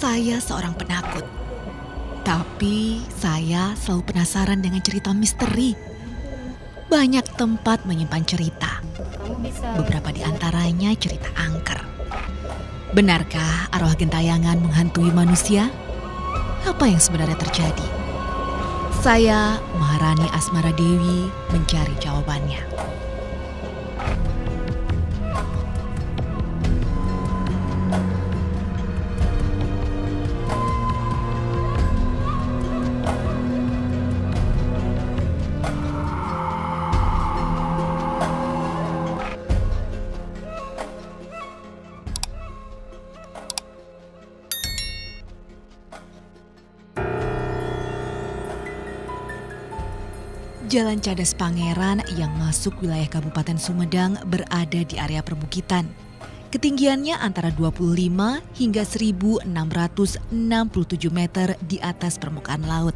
Saya seorang penakut, tapi saya selalu penasaran dengan cerita misteri. Banyak tempat menyimpan cerita. Beberapa di antaranya cerita angker. Benarkah arwah gentayangan menghantui manusia? Apa yang sebenarnya terjadi? Saya, Maharani Asmara Dewi, mencari jawabannya. Jalan Cadas Pangeran yang masuk wilayah Kabupaten Sumedang berada di area perbukitan. Ketinggiannya antara 25 hingga 1.667 meter di atas permukaan laut.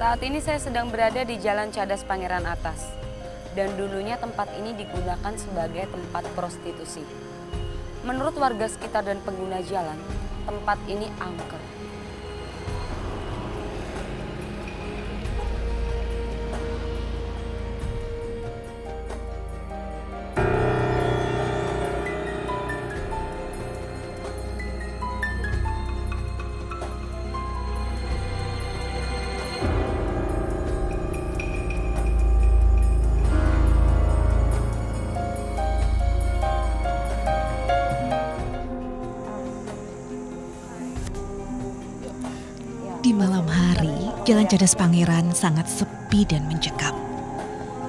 Saat ini saya sedang berada di Jalan Cadas Pangeran Atas. Dan dulunya tempat ini digunakan sebagai tempat prostitusi. Menurut warga sekitar dan pengguna jalan, tempat ini angker. Di malam hari, Jalan Cadas Pangeran sangat sepi dan mencekam.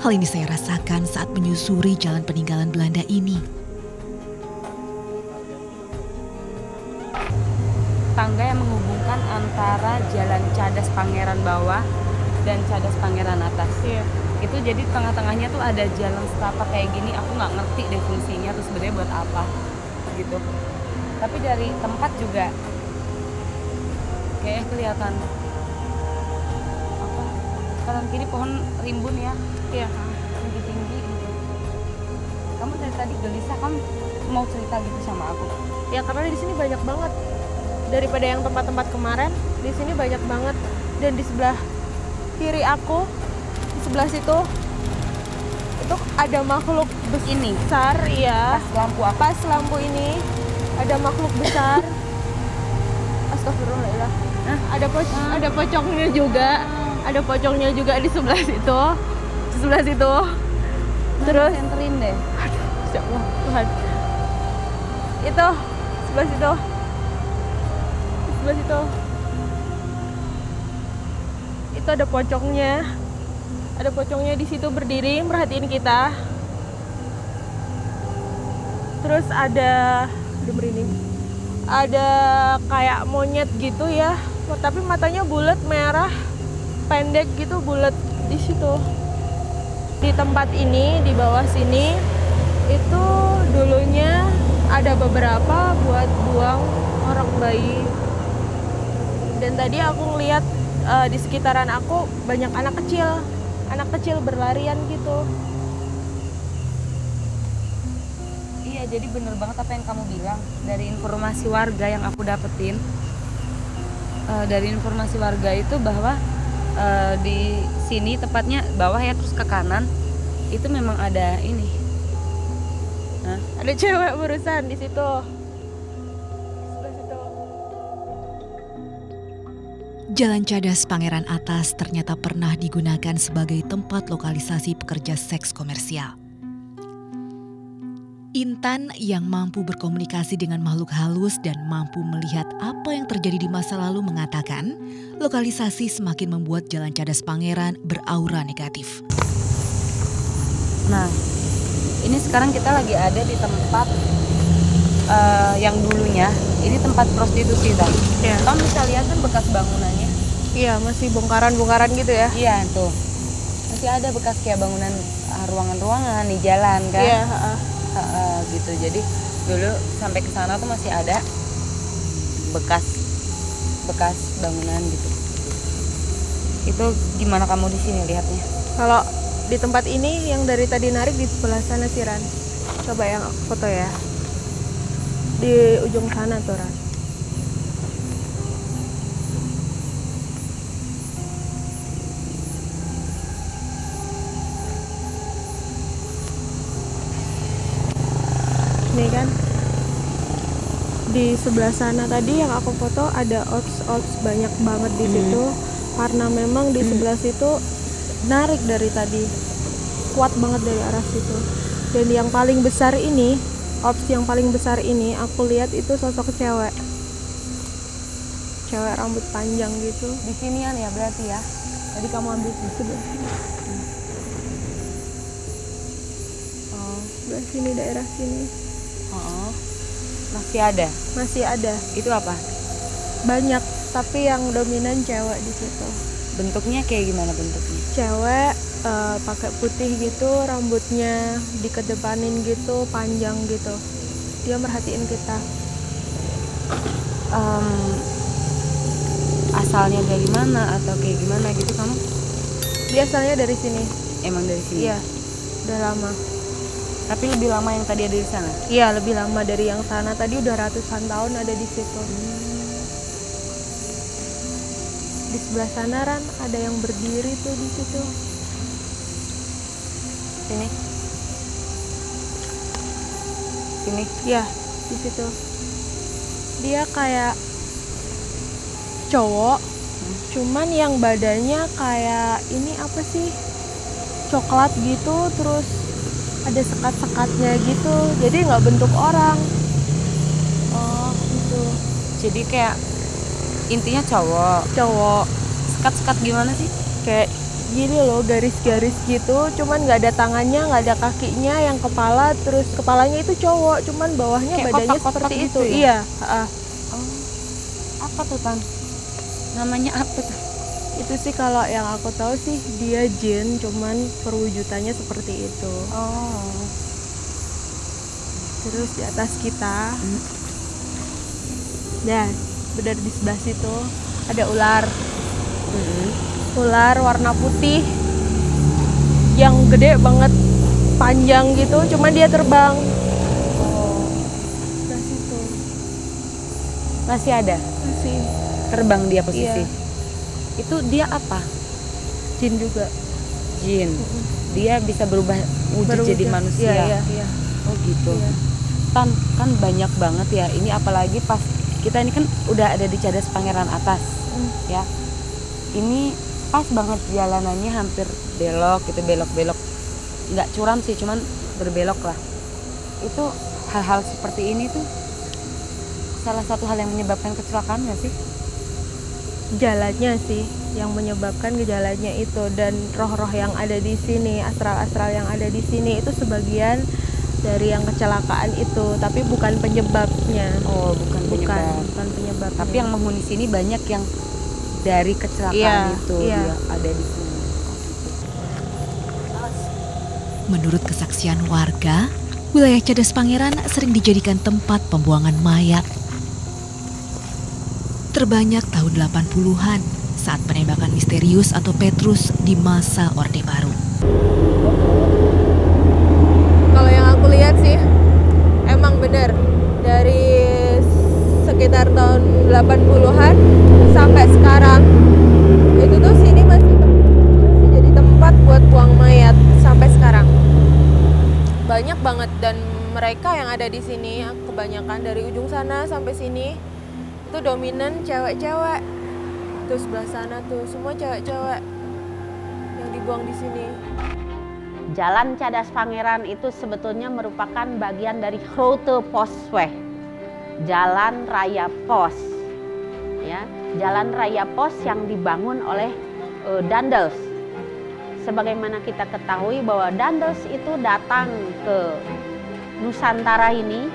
Hal ini saya rasakan saat menyusuri jalan peninggalan Belanda ini. Tangga yang menghubungkan antara Jalan Cadas Pangeran bawah dan Cadas Pangeran atas. Iya. Itu jadi tengah-tengahnya tuh ada jalan setapak kayak gini. Aku nggak ngerti deh fungsinya tuh sebenarnya buat apa gitu. Tapi dari tempat juga kayaknya kelihatan apa kanan kiri pohon rimbun ya. Iya. Tinggi-tinggi gitu. Kamu dari tadi gelisah, kamu mau cerita gitu sama aku? Ya karena di sini banyak banget. Daripada yang tempat-tempat kemarin, di sini banyak banget. Dan di sebelah kiri aku, di sebelah situ, itu ada makhluk besar, ya. Pas lampu apa? Pas lampu ini, ada makhluk besar. Astagfirullahaladzim. Ada pocongnya juga. Ada pocongnya juga di sebelah situ. Di sebelah situ. Terus senterin deh. Aduh, ya Allah, Tuhan. Itu sebelah situ. Sebelah situ. Itu ada pocongnya. Ada pocongnya di situ berdiri merhatiin kita. Terus ada merinding. Ada kayak monyet gitu ya, tapi matanya bulat merah, pendek gitu, bulat di situ. Di tempat ini, di bawah sini, itu dulunya ada beberapa buat buang orang bayi. Dan tadi aku ngeliat di sekitaran aku banyak anak kecil berlarian gitu. Iya, jadi bener banget apa yang kamu bilang. Dari informasi warga yang aku dapetin, dari informasi warga itu bahwa di sini tepatnya bawah ya, terus ke kanan itu memang ada ini. Nah, ada cewek berusan di situ. Sebelah situ. Jalan Cadas Pangeran Atas ternyata pernah digunakan sebagai tempat lokalisasi pekerja seks komersial. Intan yang mampu berkomunikasi dengan makhluk halus dan mampu melihat apa yang terjadi di masa lalu mengatakan, lokalisasi semakin membuat Jalan Cadas Pangeran beraura negatif. Nah, Ini sekarang kita lagi ada di tempat yang dulunya ini tempat prostitusi tadi. Iya. Kamu bisa lihat kan bekas bangunannya. Iya, masih bongkaran-bongkaran gitu ya. Iya tuh, masih ada bekas kayak bangunan ruangan-ruangan di jalan kan. Iya. Gitu. Jadi dulu sampai ke sana tuh masih ada bekas bangunan gitu. Itu gimana kamu di sini lihatnya? Kalau di tempat ini yang dari tadi narik di sebelah sana sih, Ran. Coba yang aku foto ya. Di ujung sana tuh, Ran. Nih kan. Di sebelah sana tadi yang aku foto ada ops banyak banget di situ. Karena memang di sebelah situ narik dari tadi. Kuat banget dari arah situ. Dan yang paling besar ini, ops yang paling besar ini aku lihat itu sosok cewek rambut panjang gitu. Di sinian ya berarti ya. Tadi kamu ambil di sebelah sini. Oh, Sebelah sini, daerah sini masih ada. Itu apa? Banyak, tapi yang dominan cewek di situ. Bentuknya kayak gimana bentuknya? Cewek pakai putih gitu, rambutnya dikedepanin gitu, panjang gitu. Dia merhatiin kita. Asalnya dari mana atau kayak gimana gitu kamu? Dia asalnya dari sini. Emang dari sini? Iya, udah lama. Tapi lebih lama yang tadi ada di sana? Iya, lebih lama dari yang sana. Tadi udah ratusan tahun ada di situ. Di sebelah sana, Ran, ada yang berdiri tuh di situ. Sini? Sini? Iya, di situ. Dia kayak cowok, cuman yang badannya kayak ini apa sih? Coklat gitu, terus ada sekat-sekatnya gitu. Jadi nggak bentuk orang. Oh, gitu. Jadi kayak intinya cowok. Sekat-sekat gimana sih? Kayak gini loh, garis-garis gitu, cuman nggak ada tangannya, nggak ada kakinya, yang kepala, terus kepalanya itu cowok, cuman bawahnya Kayak badannya kotak-kotak seperti gitu itu. ya? Iya. Oh, apa tuh Tan? Namanya apa tuh? Itu sih kalau yang aku tahu sih dia jin, cuman perwujudannya seperti itu. Oh. Terus di atas kita, nah, benar di sebelah situ ada ular. Ular warna putih yang gede banget, panjang gitu, cuman dia terbang. Oh. Sebelah situ Masih ada? masih Terbang dia posisi? Iya. Itu dia apa? jin juga. Jin. Dia bisa berubah wujud jadi manusia? Iya. Oh gitu. Iya. Tan, kan banyak banget ya. Ini apalagi pas kita ini kan udah ada di Cadas Pangeran atas, ya. Ini pas banget jalanannya hampir belok gitu, belok-belok. Nggak curam sih, cuman berbelok lah. Itu hal-hal seperti ini tuh salah satu hal yang menyebabkan kecelakaan nggak sih? Jalannya sih yang menyebabkan gejalanya itu, dan roh-roh yang ada di sini, astral-astral yang ada di sini itu sebagian dari yang kecelakaan itu, tapi bukan penyebabnya. Oh, bukan penyebab. Tapi yang menghuni sini banyak yang dari kecelakaan itu dia ada di sini. Menurut kesaksian warga, wilayah Cadas Pangeran sering dijadikan tempat pembuangan mayat. Terbanyak tahun 80-an saat penembakan misterius atau Petrus di masa Orde Baru. Kalau yang aku lihat sih, emang benar dari sekitar tahun 80-an sampai sekarang itu tuh sini masih jadi tempat buat buang mayat sampai sekarang. Banyak banget, dan mereka yang ada di sini kebanyakan dari ujung sana sampai sini itu dominan cewek-cewek. Tuh sebelah sana tuh semua cewek-cewek yang dibuang di sini. Jalan Cadas Pangeran itu sebetulnya merupakan bagian dari Grote Postweg, Jalan Raya Pos, ya, Jalan Raya Pos yang dibangun oleh Daendels sebagaimana kita ketahui bahwa Daendels itu datang ke Nusantara ini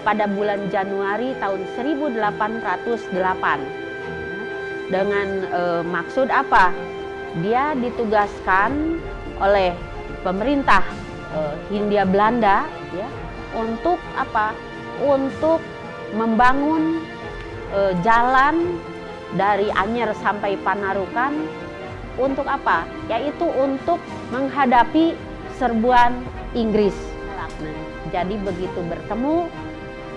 pada bulan Januari tahun 1808. Dengan maksud apa? Dia ditugaskan oleh pemerintah Hindia Belanda ya, untuk apa? Untuk membangun jalan dari Anyer sampai Panarukan. Untuk apa? Yaitu untuk menghadapi serbuan Inggris. Jadi begitu bertemu,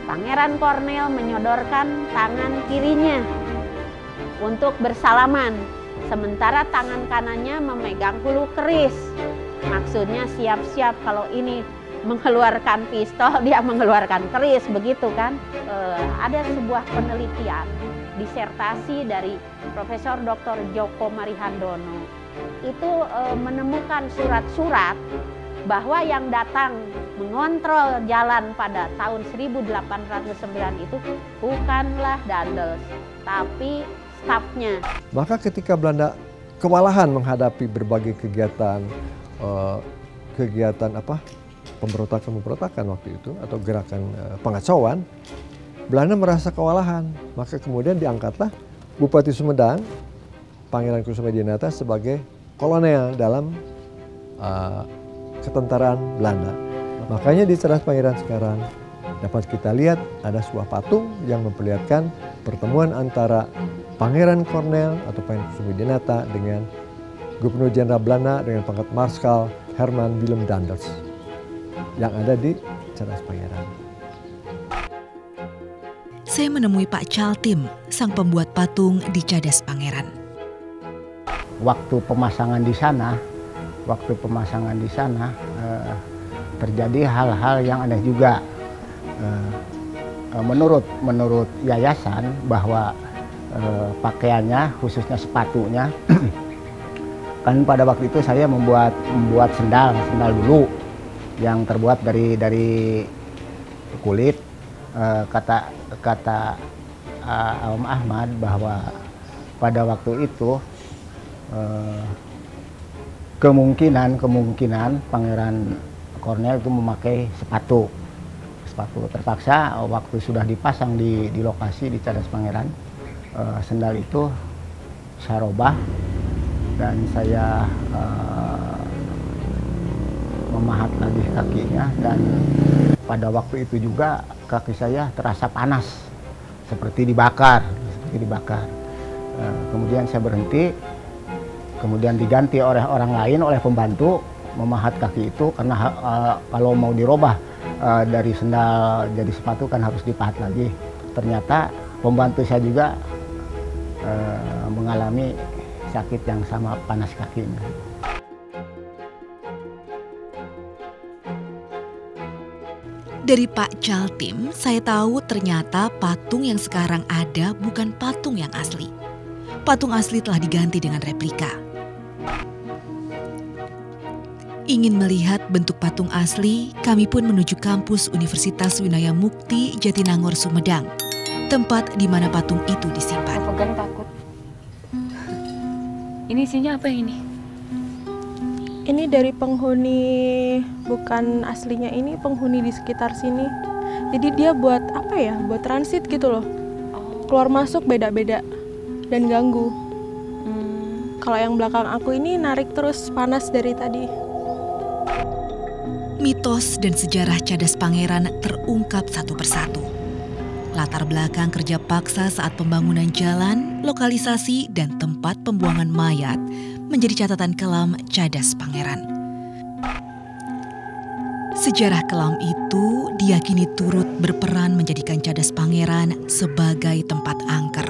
Pangeran Cornell menyodorkan tangan kirinya untuk bersalaman, sementara tangan kanannya memegang hulu keris. Maksudnya siap-siap kalau ini mengeluarkan pistol, dia mengeluarkan keris, begitu kan? Ada sebuah penelitian, disertasi dari Profesor Dr. Djoko Marihandono. Itu menemukan surat-surat bahwa yang datang mengontrol jalan pada tahun 1809 itu bukanlah Daendels, tapi stafnya. Maka ketika Belanda kewalahan menghadapi berbagai kegiatan pemberontakan waktu itu atau gerakan pengacauan, Belanda merasa kewalahan. Maka kemudian diangkatlah Bupati Sumedang, Pangeran Kusumedinata sebagai kolonel dalam ketentaraan Belanda. Makanya di Cadas Pangeran sekarang dapat kita lihat ada sebuah patung yang memperlihatkan pertemuan antara Pangeran Cornell atau Pangeran Kusumedinata dengan Gubernur Jenderal Belanda dengan pangkat Marskal Herman Willem Daendels yang ada di Cadas Pangeran. Saya menemui Pak Caltim, sang pembuat patung di Cadas Pangeran. Waktu pemasangan di sana terjadi hal-hal yang aneh juga. Menurut yayasan bahwa pakaiannya, khususnya sepatunya, kan pada waktu itu saya membuat sendal dulu yang terbuat dari kulit. Kata Om Ahmad bahwa pada waktu itu kemungkinan Pangeran Cornell itu memakai sepatu terpaksa. Waktu sudah dipasang di lokasi di Cadas Pangeran, sendal itu saya robah dan saya memahat lagi kakinya, dan pada waktu itu juga kaki saya terasa panas seperti dibakar. Kemudian saya berhenti, kemudian diganti oleh orang lain, oleh pembantu memahat kaki itu, karena kalau mau dirubah dari sendal jadi sepatu kan harus dipahat lagi. Ternyata pembantu saya juga mengalami sakit yang sama, panas kakinya. Dari Pak Caltim, saya tahu ternyata patung yang sekarang ada bukan patung yang asli. Patung asli telah diganti dengan replika. Ingin melihat bentuk patung asli, kami pun menuju kampus Universitas Winaya Mukti Jatinangor Sumedang, tempat di mana patung itu disimpan. Pegang takut. Ini isinya apa ini? Ini dari penghuni, bukan aslinya, ini penghuni di sekitar sini. Jadi dia buat apa ya? Buat transit gitu loh. Keluar masuk beda-beda dan ganggu. Kalau yang belakang aku ini narik terus, panas dari tadi. Mitos dan sejarah Cadas Pangeran terungkap satu persatu. Latar belakang kerja paksa saat pembangunan jalan, lokalisasi, dan tempat pembuangan mayat menjadi catatan kelam Cadas Pangeran. Sejarah kelam itu diyakini turut berperan menjadikan Cadas Pangeran sebagai tempat angker.